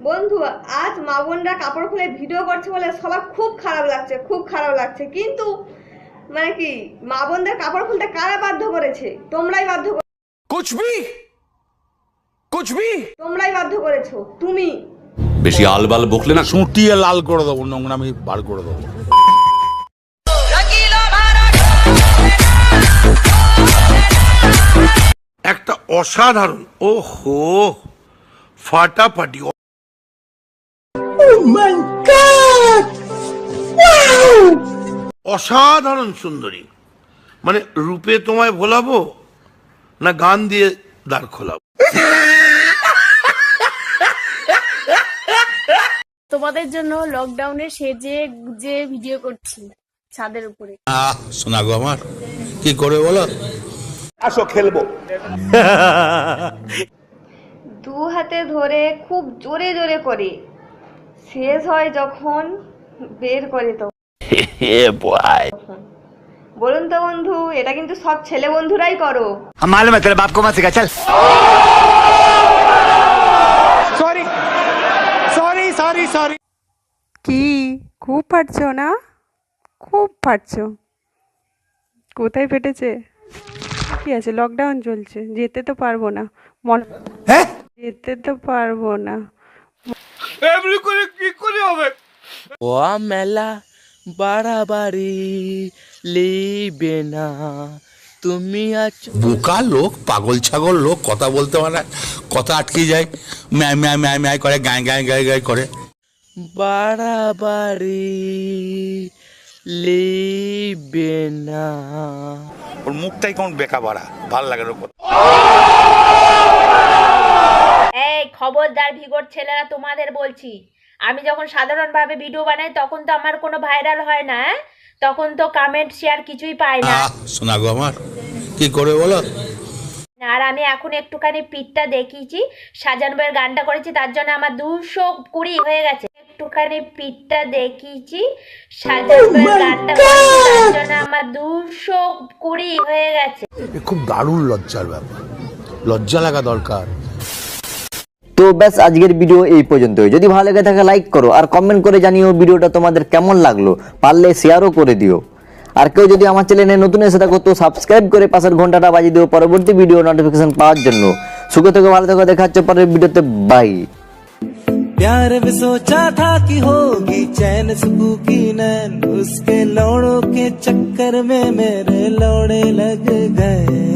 বন্ধু, আজ মা বোনরা কাপড় খুলে ভিডিও করছে বলে সবার খুব খারাপ লাগছে, খুব খারাপ লাগছে। কিন্তু মানে কি, মা বোনদের কাপড় খুলতে কারা বাধ্য করেছে? তোমরাই বাধ্য তোমরাই বাধ্য করেছো, তুমি। বেশি আলবাল বকলে না সুটিয়ে লাল করে দেবো, নোংরামি বার করে দেবো। একটা অসাধারণ, ওহো ফাটাফাটি, অসাধারণ সুন্দরী। মানে রূপে তোমায় ভোলাবো না গান দিয়ে দাঁড় খোলাবো? তোমাদের জন্য লকডাউনে সেজে গুজে ভিডিও করছি ছাদের উপরে। শোনা গো আমার, কি করে বলো? আসো খেলবো। দু হাতে ধরে খুব জোরে জোরে করে, শেষ হয় যখন বের করে তো। বলুন তো বন্ধু, এটা কিন্তু সব ছেলে বন্ধুরাই করো। मालूम है तेरे बाप को मत सिखा, चल। सॉरी কি খুব ফাটছো না? খুব ফাটছো। কোথায় ফেটেছে? কি আছে, লকডাউন চলছে, যেতে তো পারবো না। যেতে তো পারবো না। এমনি করে কি করে হবে? ও মেলা বাড়াবাড়ি লিবে না তুমি আছো। বোকা লোক, পাগল ছাগল লোক, কথা বলতে পারে, কথা আটকে যায়, ম্যায় ম্যায় ম্যায় ম্যায় করে, গায়ে গায়ে গায়ে গায়ে করে। বাড়াবাড়ি লিবে না। ওর মুখটাই কেমন বেকা বাড়া, ভাল লাগে না। এই খবরদার ভিগোর ছেলেরা, তোমাদের বলছি, আমি যখন সাধারণভাবে ভিডিও বানাই তখন তো আমার কোনো ভাইরাল হয় না, তখন তো কমেন্ট শেয়ার কিছুই পাই না। শোনা গো আমার, কি করে বলো? আর আমি এখন একটুখানি পিঠটা দেখিয়েছি, সাজানবের গানটা করেছি, তার জন্য আমার 220 হয়ে গেছে। একটুখানি পিঠটা দেখিয়েছি, সাজানবের গানটা করেছি, তার জন্য আমার 220 হয়ে গেছে। খুব দারুণ লজ্জার ব্যাপার, লজ্জা লাগা দরকার। তো ব্যাস, আজকের ভিডিও এই পর্যন্তই। যদি ভালো লেগে থাকে লাইক করো আর কমেন্ট করে জানিও ভিডিওটা তোমাদের কেমন লাগলো, পারলে শেয়ারও করে দিও। আর কেউ যদি আমার চ্যানেলে নতুন এসে থাকো তো সাবস্ক্রাইব করে পাশের ঘন্টাটা বাজিয়ে দিও পরবর্তী ভিডিও নোটিফিকেশন পাওয়ার জন্য। সুখে থেকো, ভালো থেকো, দেখা হচ্ছে পরের ভিডিওতে। বাই। प्यार भी सोचा था कि होगी चैन सुकून की नैन, उसके लौड़ों के चक्कर में मेरे लौड़े लग गए।